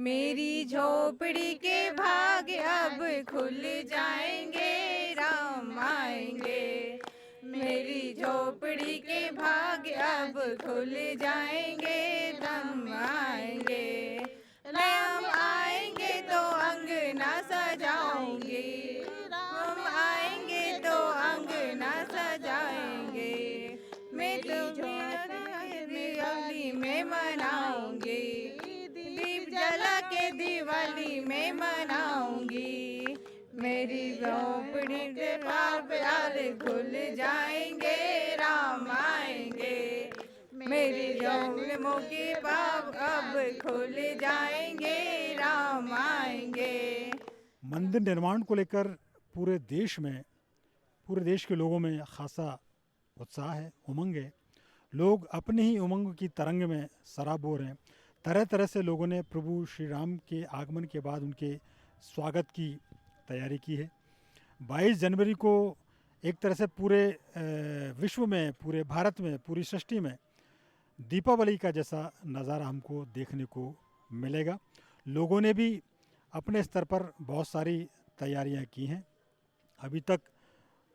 मेरी झोपड़ी के भाग अब खुल जाएंगे, राम आएंगे। मेरी झोपड़ी के भाग अब खुल जाएंगे, राम आएंगे। राम आएंगे तो अंगना सजाऊंगी, राम आएंगे तो अंगना सजाएंगे। मैं तो दिवाली में मनाऊंगी, दीप जला के दिवाली में मनाऊंगी। मेरी झोपड़ी के प्यार खुल जाएंगे, राम आएंगे। मेरी झोपड़ियों के पाप अब खुल जाएंगे, राम आएंगे। मंदिर निर्माण को लेकर पूरे देश के लोगों में खासा उत्साह है, उमंग है। लोग अपनी ही उमंग की तरंग में सराबोर हैं। तरह तरह से लोगों ने प्रभु श्री राम के आगमन के बाद उनके स्वागत की तैयारी की है। 22 जनवरी को एक तरह से पूरे विश्व में, पूरे भारत में, पूरी सृष्टि में दीपावली का जैसा नज़ारा हमको देखने को मिलेगा। लोगों ने भी अपने स्तर पर बहुत सारी तैयारियां की हैं। अभी तक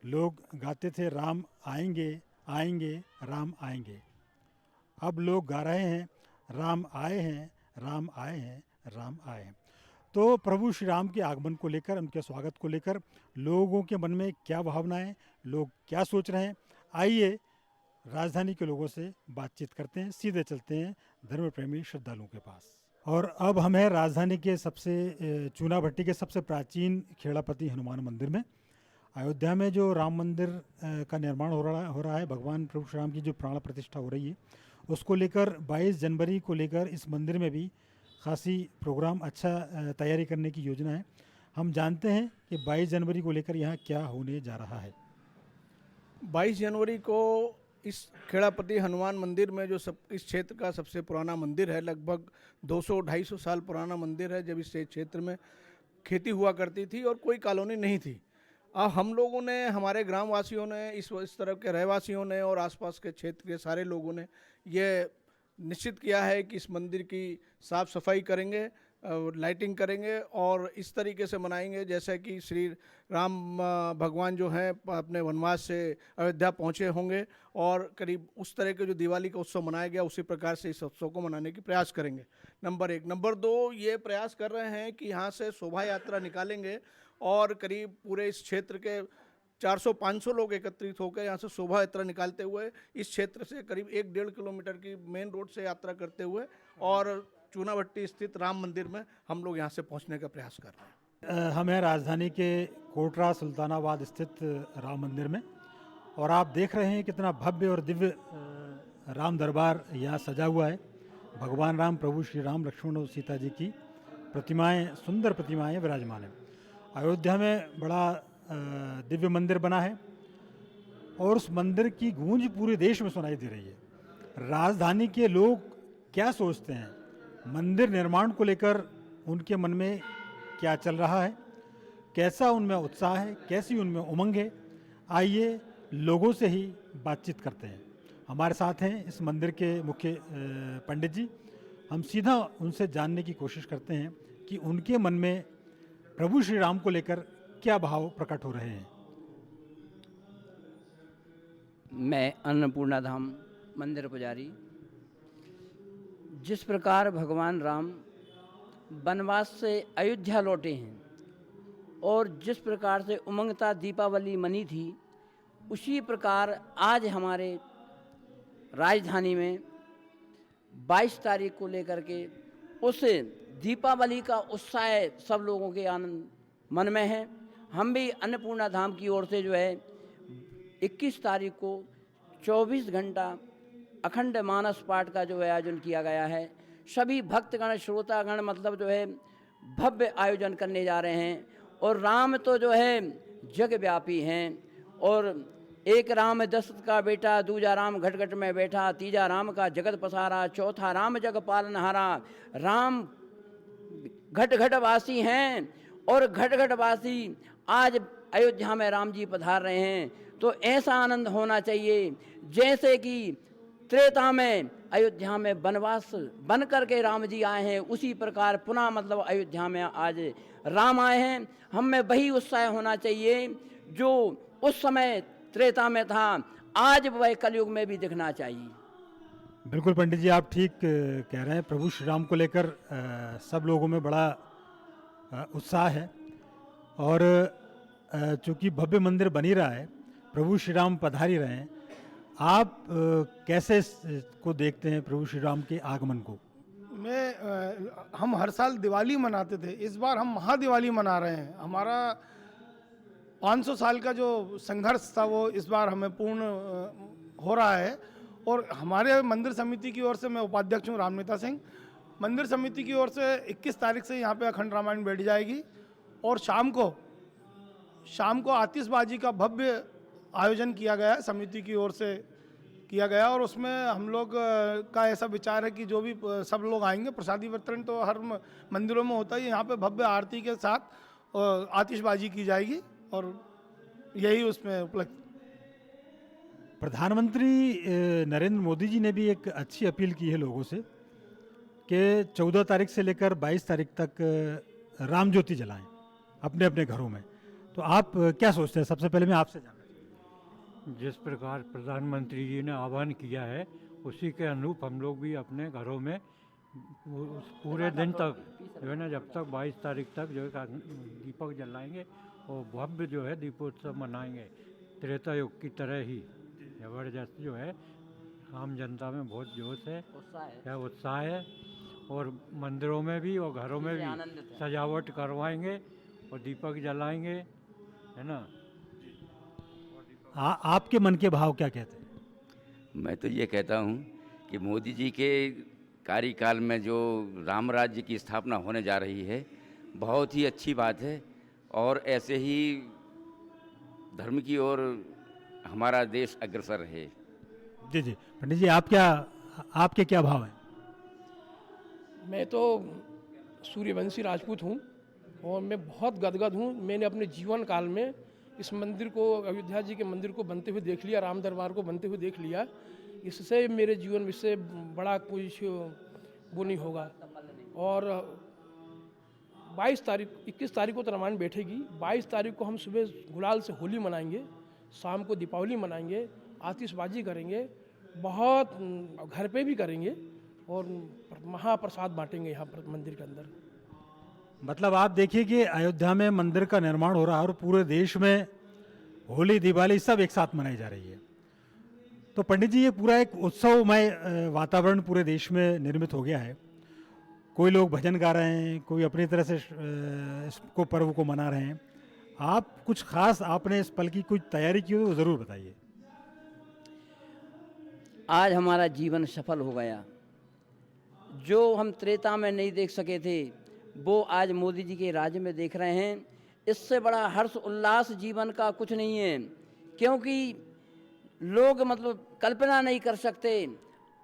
लोग गाते थे राम आएंगे आएंगे राम आएंगे। अब लोग गा रहे हैं राम आए हैं, राम आए हैं, राम आए हैं। तो प्रभु श्री राम के आगमन को लेकर, उनके स्वागत को लेकर लोगों के मन में क्या भावनाएं, लोग क्या सोच रहे हैं, आइए राजधानी के लोगों से बातचीत करते हैं। सीधे चलते हैं धर्म प्रेमी श्रद्धालुओं के पास। और अब हम हैं राजधानी के चूना भट्टी के सबसे प्राचीन खेड़ापति हनुमान मंदिर में। अयोध्या में जो राम मंदिर का निर्माण हो रहा है, भगवान प्रभु श्री राम की जो प्राण प्रतिष्ठा हो रही है, उसको लेकर 22 जनवरी को लेकर इस मंदिर में भी खासी प्रोग्राम, अच्छा तैयारी करने की योजना है। हम जानते हैं कि 22 जनवरी को लेकर यहाँ क्या होने जा रहा है। 22 जनवरी को इस खेड़ापति हनुमान मंदिर में, जो इस क्षेत्र का सबसे पुराना मंदिर है, लगभग 200-250 साल पुराना मंदिर है, जब इस क्षेत्र में खेती हुआ करती थी और कोई कॉलोनी नहीं थी। अब हम लोगों ने, हमारे ग्रामवासियों ने, इस तरफ के रहवासियों ने और आसपास के क्षेत्र के सारे लोगों ने ये निश्चित किया है कि इस मंदिर की साफ़ सफाई करेंगे, लाइटिंग करेंगे और इस तरीके से मनाएंगे जैसे कि श्री राम भगवान जो हैं अपने वनवास से अयोध्या पहुँचे होंगे, और करीब उस तरह के जो दिवाली का उत्सव मनाया गया उसी प्रकार से इस उत्सव को मनाने की प्रयास करेंगे। नंबर 1। नंबर 2, ये प्रयास कर रहे हैं कि यहाँ से शोभा यात्रा निकालेंगे और करीब पूरे इस क्षेत्र के 400-500 लोग एकत्रित होकर यहाँ से शोभा यात्रा निकालते हुए इस क्षेत्र से करीब 1-1.5 किलोमीटर की मेन रोड से यात्रा करते हुए और चूना भट्टी स्थित राम मंदिर में हम लोग यहाँ से पहुँचने का प्रयास कर रहे हैं। हम हैं राजधानी के कोटरा सुल्तानाबाद स्थित राम मंदिर में, और आप देख रहे हैं कितना भव्य और दिव्य राम दरबार यहाँ सजा हुआ है। भगवान राम, प्रभु श्री राम, लक्ष्मण और सीता जी की प्रतिमाएँ, सुंदर प्रतिमाएँ विराजमान हैं। अयोध्या में बड़ा दिव्य मंदिर बना है और उस मंदिर की गूंज पूरे देश में सुनाई दे रही है। राजधानी के लोग क्या सोचते हैं, मंदिर निर्माण को लेकर उनके मन में क्या चल रहा है, कैसा उनमें उत्साह है, कैसी उनमें उमंग है, आइए लोगों से ही बातचीत करते हैं। हमारे साथ हैं इस मंदिर के मुख्य पंडित जी। हम सीधा उनसे जानने की कोशिश करते हैं कि उनके मन में प्रभु श्री राम को लेकर क्या भाव प्रकट हो रहे हैं। मैं अन्नपूर्णा धाम मंदिर पुजारी, जिस प्रकार भगवान राम वनवास से अयोध्या लौटे हैं और जिस प्रकार से उमंगता दीपावली मनी थी, उसी प्रकार आज हमारे राजधानी में 22 तारीख को लेकर के उस दीपावली का उत्साह सब लोगों के आनंद मन में है। हम भी अन्नपूर्णा धाम की ओर से जो है 21 तारीख को 24 घंटा अखंड मानस पाठ का जो है आयोजन किया गया है। सभी भक्तगण, श्रोतागण मतलब जो है भव्य आयोजन करने जा रहे हैं। और राम तो जो है जग व्यापी हैं, और एक राम दशरथ का बेटा, दूजा राम घट घट में बैठा, तीजा राम का जगत पसारा, चौथा राम जग पालनहारा। राम घट घट वासी हैं और घट घट वासी आज अयोध्या में राम जी पधार रहे हैं। तो ऐसा आनंद होना चाहिए जैसे कि त्रेता में अयोध्या में वनवास बन करके राम जी आए हैं, उसी प्रकार पुनः मतलब अयोध्या में आज राम आए हैं। हम में वही उत्साह होना चाहिए जो उस समय त्रेता में था, आज वह कलयुग में भी दिखना चाहिए। बिल्कुल पंडित जी, आप ठीक कह रहे हैं। प्रभु श्री राम को लेकर सब लोगों में बड़ा उत्साह है, और चूंकि भव्य मंदिर बन ही रहा है, प्रभु श्री राम पधार ही रहे हैं। आप कैसे को देखते हैं प्रभु श्री राम के आगमन को? हम हर साल दिवाली मनाते थे, इस बार हम महादिवाली मना रहे हैं। हमारा 500 साल का जो संघर्ष था वो इस बार हमें पूर्ण हो रहा है। और हमारे मंदिर समिति की ओर से, मैं उपाध्यक्ष हूँ रामनेता सिंह, मंदिर समिति की ओर से 21 तारीख से यहाँ पे अखंड रामायण बैठ जाएगी, और शाम को आतिशबाजी का भव्य आयोजन किया गया है, समिति की ओर से किया गया। और उसमें हम लोग का ऐसा विचार है कि जो भी सब लोग आएंगे, प्रसादी वितरण तो हर मंदिरों में होता है, यहाँ पे भव्य आरती के साथ आतिशबाजी की जाएगी, और यही उसमें उपलब्ध। प्रधानमंत्री नरेंद्र मोदी जी ने भी एक अच्छी अपील की है लोगों से कि 14 तारीख से लेकर 22 तारीख तक राम ज्योति जलाएं अपने अपने घरों में। तो आप क्या सोचते हैं? सबसे पहले मैं आपसे जानना चाहूँगा। जिस प्रकार प्रधानमंत्री जी ने आह्वान किया है, उसी के अनुरूप हम लोग भी अपने घरों में उस पूरे दिन तक जो है ना, जब तक 22 तारीख तक जो है दीपक जलाएंगे और भव्य जो है दीपोत्सव मनाएंगे, त्रेता युग की तरह ही जबरदस्त जो है। आम जनता में बहुत जोश है, उत्साह है, और मंदिरों में भी और घरों में भी सजावट करवाएंगे और दीपक जलाएंगे, है ना। आपके मन के भाव क्या कहते हैं? मैं तो ये कहता हूँ कि मोदी जी के कार्यकाल में जो राम राज्य की स्थापना होने जा रही है, बहुत ही अच्छी बात है, और ऐसे ही धर्म की ओर हमारा देश अग्रसर रहे। जी जी पंडित जी, आपके क्या भाव हैं? मैं तो सूर्यवंशी राजपूत हूँ, और मैं बहुत गदगद हूँ। मैंने अपने जीवन काल में इस मंदिर को, अयोध्या जी के मंदिर को बनते हुए देख लिया, राम दरबार को बनते हुए देख लिया। इससे मेरे जीवन में इससे बड़ा कुछ वो नहीं होगा। और 21 तारीख को तो रामायण बैठेगी, 22 तारीख को हम सुबह गुलाल से होली मनाएंगे, शाम को दीपावली मनाएंगे, आतिशबाजी करेंगे, बहुत घर पे भी करेंगे, और महाप्रसाद बांटेंगे यहाँ पर मंदिर के अंदर। मतलब आप देखिए कि अयोध्या में मंदिर का निर्माण हो रहा है और पूरे देश में होली दिवाली सब एक साथ मनाई जा रही है। तो पंडित जी, ये पूरा एक उत्सवमय वातावरण पूरे देश में निर्मित हो गया है। कोई लोग भजन गा रहे हैं, कोई अपनी तरह से इसको पर्व को मना रहे हैं। आप कुछ खास आपने इस पल की कुछ तैयारी की हो तो ज़रूर बताइए। आज हमारा जीवन सफल हो गया। जो हम त्रेता में नहीं देख सके थे, वो आज मोदी जी के राज्य में देख रहे हैं। इससे बड़ा हर्ष उल्लास जीवन का कुछ नहीं है, क्योंकि लोग मतलब कल्पना नहीं कर सकते।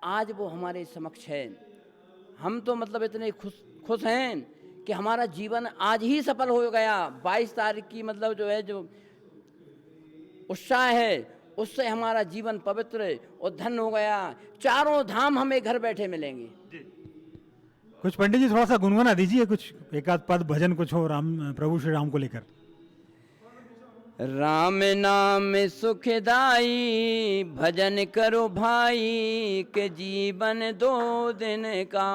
आज वो हमारे समक्ष है। हम तो मतलब इतने खुश हैं कि हमारा जीवन आज ही सफल हो गया। 22 तारीख की मतलब जो है, जो उत्साह है, उससे हमारा जीवन पवित्र और धन्य हो गया। चारों धाम हमें घर बैठे मिलेंगे। कुछ पंडित जी थोड़ा सा गुनगुना दीजिए, कुछ एक आध पद भजन कुछ हो प्रभु श्री राम को लेकर। राम नाम सुखदाई, भजन करो भाई, के जीवन 2 दिन का।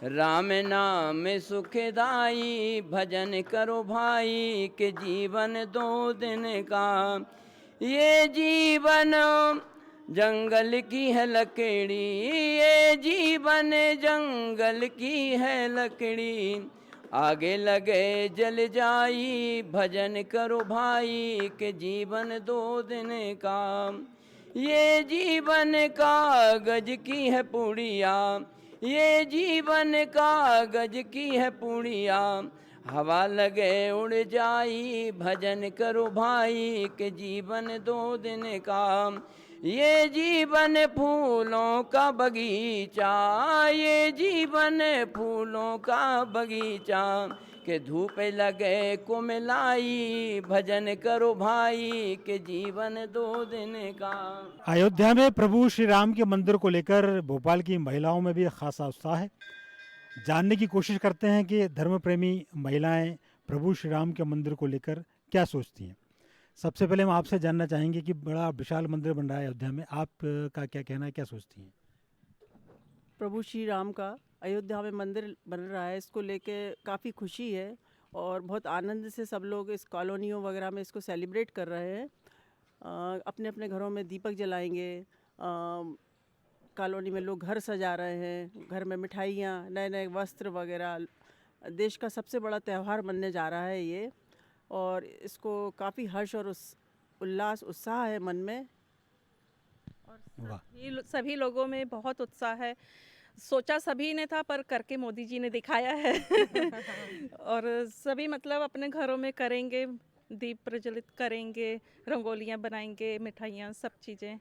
राम नाम सुखदाई, भजन करो भाई, के जीवन 2 दिन का। ये जीवन जंगल की है लकड़ी, ये जीवन जंगल की है लकड़ी। आगे लगे जल जाई, भजन करो भाई, के जीवन 2 दिन का। ये जीवन कागज की है पुड़िया, ये जीवन कागज की है पुड़िया। हवा लगे उड़ जाई, भजन करो भाई, के जीवन 2 दिन का। ये जीवन फूलों का बगीचा, ये जीवन फूलों का बगीचा, के धूप लगे को मिलाई, भजन करो भाई के जीवन 2 दिन का। अयोध्या में प्रभु श्री राम के मंदिर को लेकर भोपाल की महिलाओं में भी खासा उत्साह है। जानने की कोशिश करते हैं कि धर्म प्रेमी महिलाएं प्रभु श्री राम के मंदिर को लेकर क्या सोचती हैं। सबसे पहले हम आपसे जानना चाहेंगे कि बड़ा विशाल मंदिर बन रहा है अयोध्या में, आप का क्या कहना है, क्या सोचती हैं? प्रभु श्री राम का अयोध्या में मंदिर बन रहा है, इसको लेके काफ़ी खुशी है और बहुत आनंद से सब लोग इस कॉलोनियों वगैरह में इसको सेलिब्रेट कर रहे हैं। अपने अपने घरों में दीपक जलाएंगे, कॉलोनी में लोग घर सजा रहे हैं, घर में मिठाइयाँ, नए नए वस्त्र वगैरह। देश का सबसे बड़ा त्यौहार बनने जा रहा है ये, और इसको काफ़ी हर्ष और उल्लास उत्साह है मन में। वाह, सभी लोगों में बहुत उत्साह है। सोचा सभी ने था पर करके मोदी जी ने दिखाया है। और सभी मतलब अपने घरों में करेंगे, दीप प्रज्वलित करेंगे, रंगोलियां बनाएंगे, मिठाइयाँ, सब चीज़ें।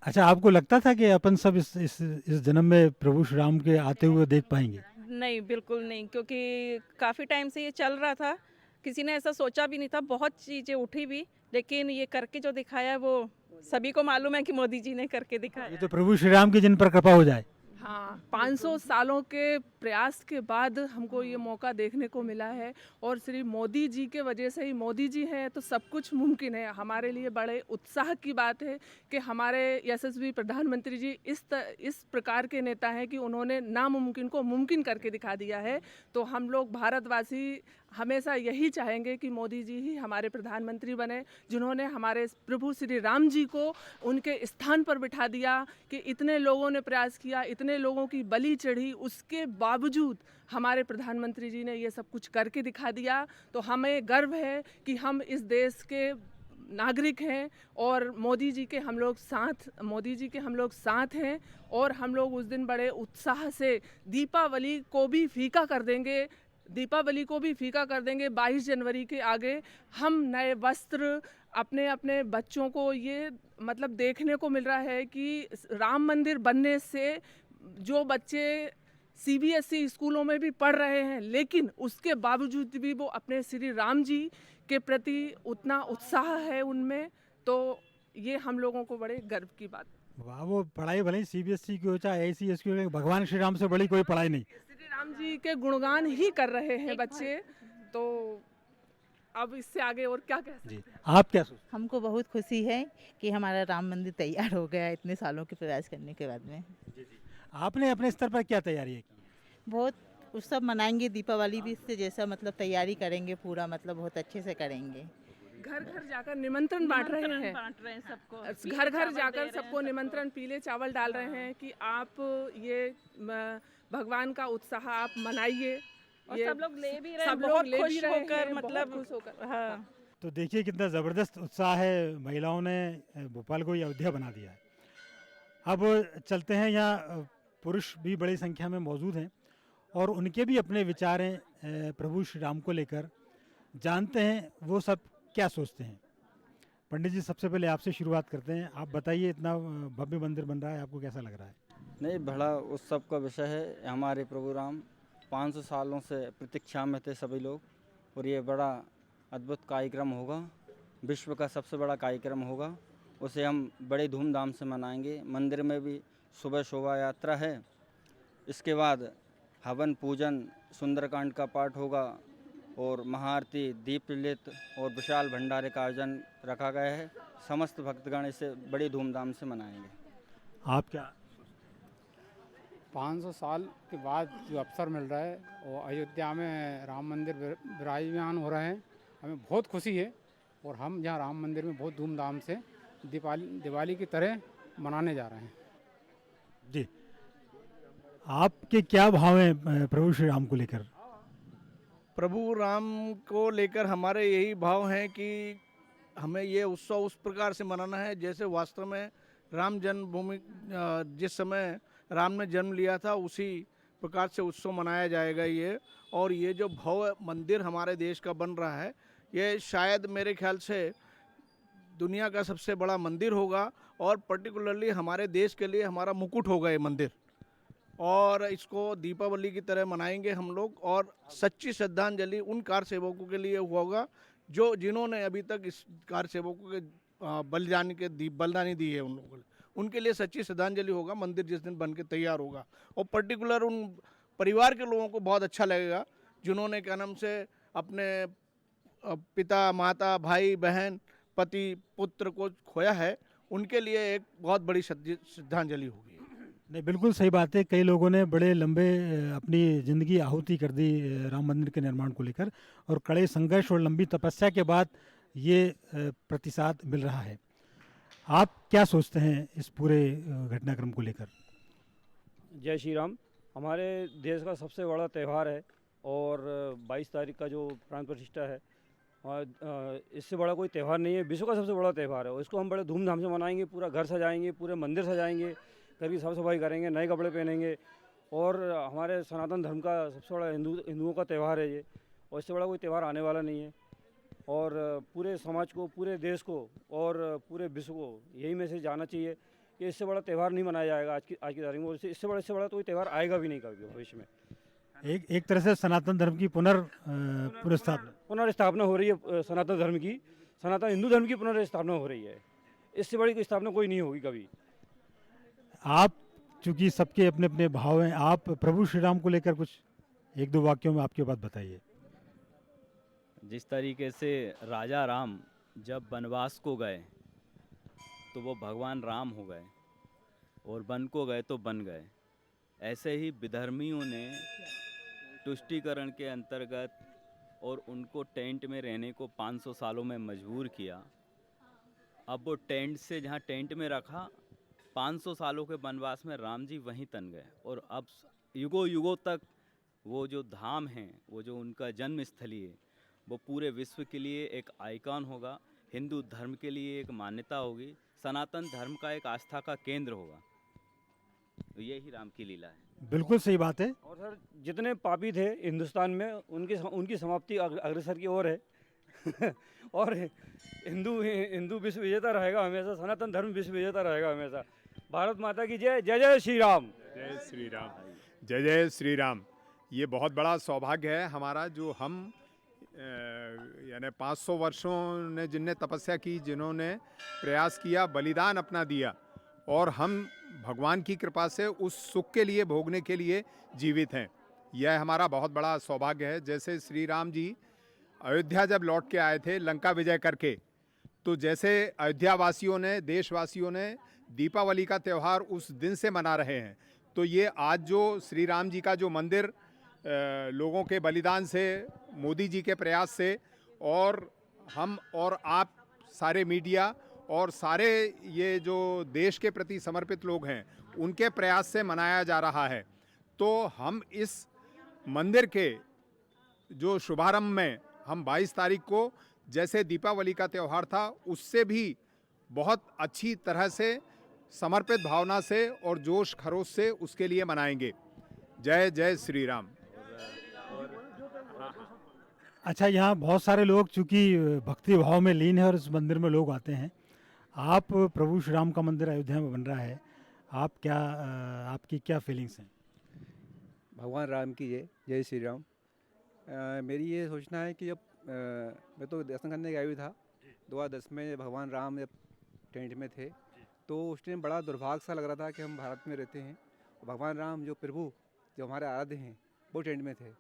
अच्छा, आपको लगता था कि अपन सब इस जन्म में प्रभु श्री राम के आते हुए देख पाएंगे? नहीं, बिल्कुल नहीं, क्योंकि काफ़ी टाइम से ये चल रहा था, किसी ने ऐसा सोचा भी नहीं था, बहुत चीज़ें उठी भी, लेकिन ये करके जो दिखाया वो सभी को मालूम है कि मोदी जी ने करके दिखाया। ये तो प्रभु श्री राम की जिन पर कृपा हो जाए। हाँ, 500 सालों के प्रयास के बाद हमको ये मौका देखने को मिला है, और श्री मोदी जी के वजह से ही, मोदी जी हैं तो सब कुछ मुमकिन है। हमारे लिए बड़े उत्साह की बात है कि हमारे यशस्वी प्रधानमंत्री जी इस प्रकार के नेता हैं कि उन्होंने नामुमकिन को मुमकिन करके दिखा दिया है। तो हम लोग भारतवासी हमेशा यही चाहेंगे कि मोदी जी ही हमारे प्रधानमंत्री बने, जिन्होंने हमारे प्रभु श्री राम जी को उनके स्थान पर बिठा दिया कि इतने लोगों ने प्रयास किया, इतने लोगों की बलि चढ़ी, उसके बावजूद हमारे प्रधानमंत्री जी ने ये सब कुछ करके दिखा दिया। तो हमें गर्व है कि हम इस देश के नागरिक हैं और मोदी जी के हम लोग साथ हैं, और हम लोग उस दिन बड़े उत्साह से दीपावली को भी फीका कर देंगे। 22 जनवरी के आगे हम नए वस्त्र अपने अपने बच्चों को, ये मतलब देखने को मिल रहा है कि राम मंदिर बनने से जो बच्चे CBSE स्कूलों में भी पढ़ रहे हैं, लेकिन उसके बावजूद भी वो अपने श्री राम जी के प्रति उतना उत्साह है उनमें, तो ये हम लोगों को बड़े गर्व की बात। वाह, वो पढ़ाई भले ही CBSE की हो चाहे ICSE की हो, भगवान श्री राम से बड़ी कोई पढ़ाई नहीं। श्री राम जी के गुणगान ही कर रहे हैं बच्चे, तो अब इससे आगे और क्या कह सकते हैं। आप क्या सोचते? हमको बहुत खुशी है कि हमारा राम मंदिर तैयार हो गया इतने सालों के प्रयास करने के बाद में। आपने अपने स्तर पर क्या तैयारी की? बहुत उत्सव मनाएंगे, दीपावली भी इससे जैसा मतलब तैयारी करेंगे पूरा, मतलब बहुत अच्छे से करेंगे। घर घर जाकर निमंत्रण बांट रहे हैं सबको, घर घर जाकर सबको निमंत्रण, पीले चावल डाल रहे हैं कि आप ये भगवान का उत्साह आप मनाइए, और सब लोग ले भी रहे हैं, सब लोग बहुत ले भी खुश रहे होकर, हैं, मतलब बहुत खुश होकर। हाँ। तो देखिए कितना ज़बरदस्त उत्साह है, महिलाओं ने भोपाल को अयोध्या बना दिया है। अब चलते हैं, यहाँ पुरुष भी बड़ी संख्या में मौजूद हैं और उनके भी अपने विचार हैं प्रभु श्री राम को लेकर। जानते हैं वो सब क्या सोचते हैं। पंडित जी, सबसे पहले आपसे शुरुआत करते हैं। आप बताइए, इतना भव्य मंदिर बन रहा है, आपको कैसा लग रहा है? नहीं, बड़ा उत्सव का विषय है। हमारे प्रभु राम 500 सालों से प्रतीक्षा में थे सभी लोग, और ये बड़ा अद्भुत कार्यक्रम होगा, विश्व का सबसे बड़ा कार्यक्रम होगा। उसे हम बड़े धूमधाम से मनाएंगे। मंदिर में भी सुबह शोभा यात्रा है, इसके बाद हवन पूजन, सुंदरकांड का पाठ होगा, और महाआरती, दीप प्रज्वलित और विशाल भंडारे का आयोजन रखा गया है। समस्त भक्तगण इसे बड़ी धूमधाम से मनाएंगे। आप क्या? 500 साल के बाद जो अवसर मिल रहा है और अयोध्या में राम मंदिर विराजमान हो रहे हैं, हमें बहुत खुशी है। और हम यहाँ राम मंदिर में बहुत धूमधाम से दिवाली की तरह मनाने जा रहे हैं। जी, आपके क्या भाव हैं प्रभु श्री राम को लेकर? प्रभु राम को लेकर हमारे यही भाव हैं कि हमें ये उत्सव उस प्रकार से मनाना है जैसे वास्तव में राम जन्मभूमि, जिस समय राम ने जन्म लिया था उसी प्रकार से उत्सव मनाया जाएगा ये। और ये जो भव्य मंदिर हमारे देश का बन रहा है, ये शायद मेरे ख्याल से दुनिया का सबसे बड़ा मंदिर होगा और पर्टिकुलरली हमारे देश के लिए हमारा मुकुट होगा ये मंदिर। और इसको दीपावली की तरह मनाएंगे हम लोग और सच्ची श्रद्धांजलि उन कार सेवकों के लिए होगा जो जिन्होंने अभी तक इस कार सेवकों के बलिदानी दी है। उन लोगों को उनके लिए सच्ची श्रद्धांजलि होगा मंदिर जिस दिन बन के तैयार होगा। और पर्टिकुलर उन परिवार के लोगों को बहुत अच्छा लगेगा जिन्होंने क्या नाम से अपने पिता माता भाई बहन पति पुत्र को खोया है, उनके लिए एक बहुत बड़ी श्रद्धांजलि होगी। नहीं, बिल्कुल सही बात है। कई लोगों ने बड़े लंबे अपनी ज़िंदगी आहुति कर दी राम मंदिर के निर्माण को लेकर, और कड़े संघर्ष और लंबी तपस्या के बाद ये प्रतिसाद मिल रहा है। आप क्या सोचते हैं इस पूरे घटनाक्रम को लेकर? जय श्री राम। हमारे देश का सबसे बड़ा त्यौहार है और 22 तारीख का जो प्राण प्रतिष्ठा है, और इससे बड़ा कोई त्यौहार नहीं है। विश्व का सबसे बड़ा त्यौहार है और इसको हम बड़े धूमधाम से मनाएंगे। पूरा घर सजाएंगे, पूरे मंदिर सजाएंगे, घर की साफ सफाई करेंगे, नए कपड़े पहनेंगे। और हमारे सनातन धर्म का सबसे बड़ा हिंदुओं का त्यौहार है ये, और इससे बड़ा कोई त्यौहार आने वाला नहीं है। और पूरे समाज को, पूरे देश को और पूरे विश्व को यही मैसेज जाना चाहिए कि इससे बड़ा त्यौहार नहीं मनाया जाएगा आज की तारीख में। इससे बड़ा तो कोई त्यौहार आएगा भी नहीं कभी भविष्य में। एक तरह से सनातन धर्म की पुनर्स्थापना हो रही है। सनातन धर्म की, सनातन हिंदू धर्म की पुनर्स्थापना हो रही है। इससे बड़ी कोई स्थापना कोई नहीं होगी कभी। आप चूंकि सबके अपने अपने भाव हैं, आप प्रभु श्री राम को लेकर कुछ एक दो वाक्यों में आपकी बात बताइए। जिस तरीके से राजा राम जब वनवास को गए तो वो भगवान राम हो गए, और वन को गए तो बन गए, ऐसे ही विधर्मियों ने तुष्टीकरण के अंतर्गत और उनको टेंट में रहने को 500 सालों में मजबूर किया। अब वो टेंट से जहाँ टेंट में रखा, 500 सालों के वनवास में राम जी वहीं तन गए। और अब युगों युगों तक वो जो धाम है, वो जो उनका जन्म स्थली है, वो पूरे विश्व के लिए एक आइकॉन होगा, हिंदू धर्म के लिए एक मान्यता होगी, सनातन धर्म का एक आस्था का केंद्र होगा। तो यही राम की लीला है। बिल्कुल सही बात है। और सर, जितने पापी थे हिंदुस्तान में उनकी समाप्ति अग्रसर की ओर है। और हिंदू विश्व विजेता रहेगा हमेशा, सनातन धर्म विश्व विजेता रहेगा हमेशा। भारत माता की जय। जय जय श्री राम। जय श्री राम। जय जय श्री राम। ये बहुत बड़ा सौभाग्य है हमारा, जो हम यानी 500 वर्षों ने जिनने तपस्या की, जिन्होंने प्रयास किया, बलिदान अपना दिया, और हम भगवान की कृपा से उस सुख के लिए, भोगने के लिए जीवित हैं। यह हमारा बहुत बड़ा सौभाग्य है। जैसे श्री राम जी अयोध्या जब लौट के आए थे लंका विजय करके, तो जैसे अयोध्या वासियों ने, देशवासियों ने दीपावली का त्यौहार उस दिन से मना रहे हैं, तो ये आज जो श्री राम जी का जो मंदिर लोगों के बलिदान से, मोदी जी के प्रयास से, और हम और आप सारे मीडिया और सारे ये जो देश के प्रति समर्पित लोग हैं, उनके प्रयास से मनाया जा रहा है। तो हम इस मंदिर के जो शुभारंभ में हम 22 तारीख को जैसे दीपावली का त्यौहार था, उससे भी बहुत अच्छी तरह से, समर्पित भावना से और जोश खरोश से उसके लिए मनाएंगे। जय जय श्री राम। अच्छा, यहाँ बहुत सारे लोग चूँकि भक्ति भाव में लीन है और इस मंदिर में लोग आते हैं। आप, प्रभु श्री राम का मंदिर अयोध्या में बन रहा है, आप क्या, आपकी क्या फीलिंग्स हैं? भगवान राम की जय। जय श्री राम। मेरी ये सोचना है कि जब मैं तो दर्शन करने गया हुआ था 2010 में, भगवान राम जब टेंट में थे, तो उस टाइम बड़ा दुर्भाग्य सा लग रहा था कि हम भारत में रहते हैं, भगवान राम जो प्रभु, जो हमारे आराध्य हैं, वो टेंट में थे।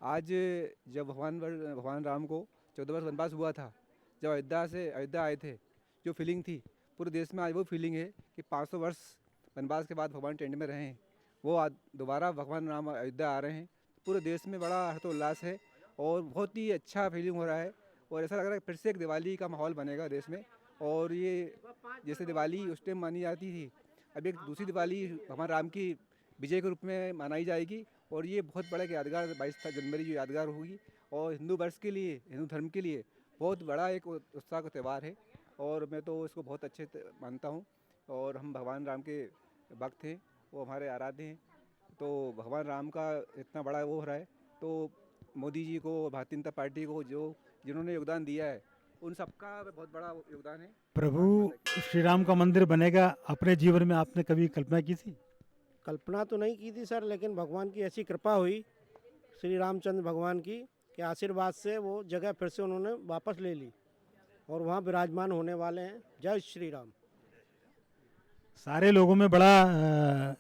आज जब भगवान राम को 14 वर्ष वनवास हुआ था, जब अयोध्या आए थे, जो फीलिंग थी पूरे देश में, आज वो फीलिंग है कि 500 वर्ष वनवास के बाद भगवान टेंट में रहे हैं, वो आज दोबारा भगवान राम अयोध्या आ रहे हैं। पूरे देश में बड़ा हर्षोल्लास है और बहुत ही अच्छा फीलिंग हो रहा है, और ऐसा लग रहा है फिर से एक दिवाली का माहौल बनेगा देश में। और ये जैसे दिवाली उस टाइम मानी जाती थी, अब एक दूसरी दिवाली भगवान राम की विजय के रूप में मनाई जाएगी, और ये बहुत बड़ा यादगार 22 जनवरी जो यादगार होगी, और हिंदू वर्ष के लिए, हिंदू धर्म के लिए बहुत बड़ा एक उत्साह का त्यौहार है, और मैं तो इसको बहुत अच्छे मानता हूँ। और हम भगवान राम के भक्त हैं, वो हमारे आराध्य हैं। तो भगवान राम का इतना बड़ा वो हो रहा है, तो मोदी जी को, भारतीय जनता पार्टी को, जो जिन्होंने योगदान दिया है उन सबका बहुत बड़ा योगदान है। प्रभु श्री राम का मंदिर बनेगा, अपने जीवन में आपने कभी कल्पना की थी? कल्पना तो नहीं की थी सर, लेकिन भगवान की ऐसी कृपा हुई, श्री रामचंद्र भगवान की के आशीर्वाद से वो जगह फिर से उन्होंने वापस ले ली और वहाँ विराजमान होने वाले हैं। जय श्री राम। सारे लोगों में बड़ा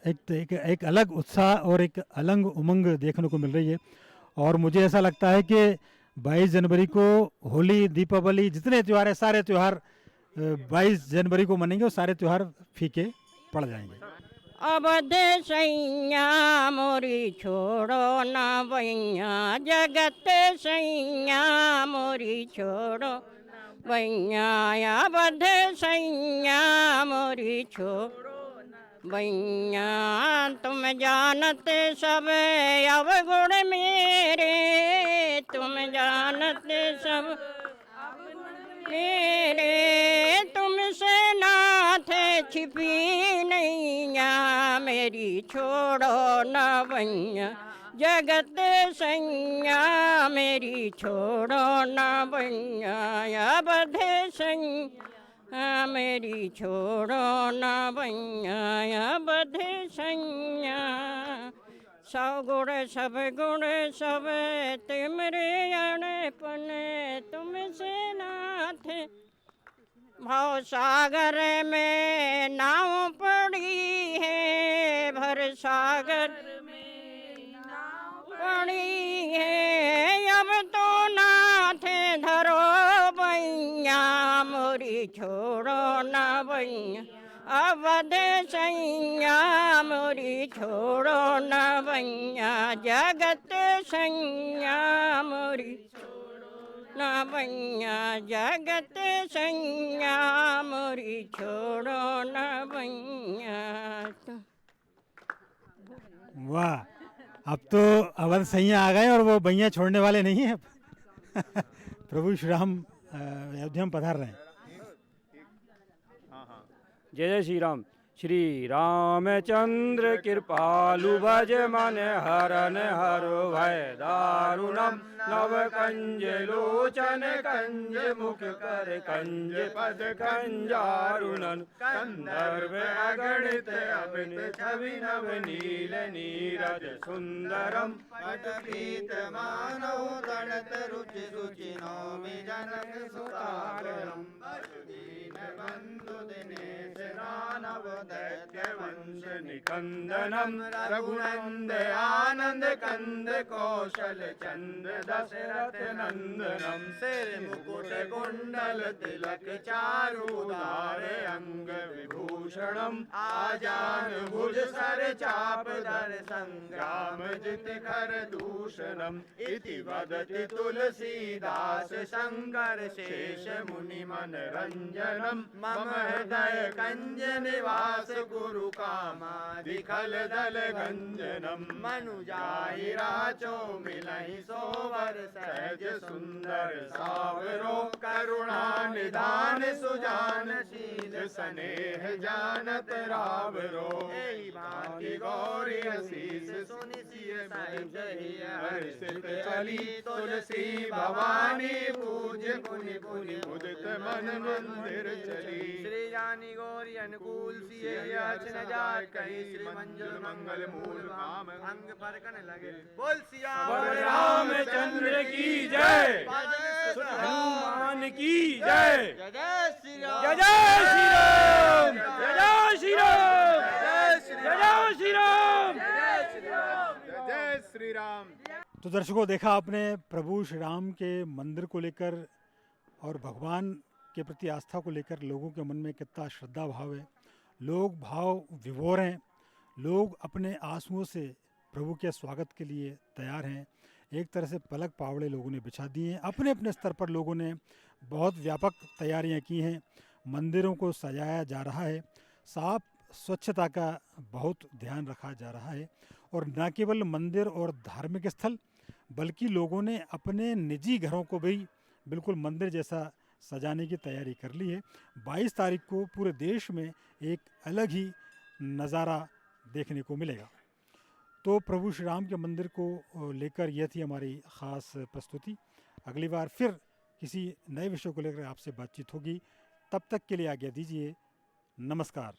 एक अलग उत्साह और एक अलग उमंग देखने को मिल रही है। और मुझे ऐसा लगता है कि 22 जनवरी को होली, दीपावली, जितने त्यौहार है सारे त्यौहार 22 जनवरी को मनेंगे और सारे त्यौहार फीके पड़ जाएंगे। अवध सैया मोरी छोड़ो ना भैया, जगत सैया मोरी छोड़ो भैया, अवध सैया मोरी छोड़ो भैया, तुम जानते सब अवगुण मेरे, तुम जानते सब मेरे, तुमसे नाथ छिपी नैया, मेरी छोड़ो ना भैया, जगत सैया मेरी छोड़ो ना भैया, अवध सैया मेरी छोड़ो ना भैया, अवध सैया। सब गुण सब तिमरे अणपन, तुमसे नाथ भाव सागर में नाव पड़ी है, भर सागर में नाव पड़ी है, अब तो नाथ धरो भैया, मोरी छोड़ो ना भैया, अवध सैया मोरी छोड़ो ना भैया, जगत सैया मोरी ना भैया, जगत सैया मोरी छोड़ो ना भैया। वाह, अब तो अवध सैया आ गए और वो भैया छोड़ने वाले नहीं हैं। प्रभु श्री राम अयोध्या में पधार रहे हैं। जय जय श्री राम। श्री रामचंद्र कृपालु भज मन हरन हरो भय दारुणम, नव कंज लोचन कंज मुख कर कंज पद कंजारुणन, कंदर्व अगणित अभिनित छवि नव नील नीरज सुंदरम, पटपीत मानव गणत रुचि सुचि नौमि जनक सुतारम, दीन बंधु दिनेश दानव दैत्य वंश निकंदनम, रघुनंद आनंद कंद कौशल चंद दशरथ नंदनम, सिर मुकुट कुंडल तिलक चारु धारे अंग विभूषणम, आजान भुज सर चाप धर संग्राम जित खर दूषणम, इति वदति तुलसीदास शंकर शेष मुनि मन रंजनम, मम हृदय कंज निवास गुरु कामादि खल दल गंजनम, मनुजाहि राचो मिलहि सोवर सहज सुंदर सावरो, करुणा निधान सुजान शील स्नेह जानत रावरो, एहि भांति गौरी असीस सुनि सिय हर्षित चली, तुलसी भवानी पूज्य पुनि पुनि मुदित मन मंदिर चली, श्री जानी गौरी अनुकूल सिए अर्चन जात कही, श्री मंजुल मंगल मूल काम अंग फरकन लगे, बोल सिया रामचंद्र की जय, हनुमान की जय, जय श्री राम, जय श्री राम, जय श्री राम, जय श्री राम, जय श्री राम। तो दर्शकों, देखा आपने प्रभु श्री राम के मंदिर को लेकर और भगवान के प्रति आस्था को लेकर लोगों के मन में कितना श्रद्धा भाव है। लोग भाव विभोर हैं, लोग अपने आंसुओं से प्रभु के स्वागत के लिए तैयार हैं। एक तरह से पलक पावड़े लोगों ने बिछा दिए हैं। अपने अपने स्तर पर लोगों ने बहुत व्यापक तैयारियां की हैं। मंदिरों को सजाया जा रहा है, साफ स्वच्छता का बहुत ध्यान रखा जा रहा है। और न केवल मंदिर और धार्मिक स्थल, बल्कि लोगों ने अपने निजी घरों को भी बिल्कुल मंदिर जैसा सजाने की तैयारी कर ली है। 22 तारीख को पूरे देश में एक अलग ही नज़ारा देखने को मिलेगा। तो प्रभु श्री राम के मंदिर को लेकर यह थी हमारी ख़ास प्रस्तुति। अगली बार फिर किसी नए विषय को लेकर आपसे बातचीत होगी। तब तक के लिए आज्ञा दीजिए। नमस्कार।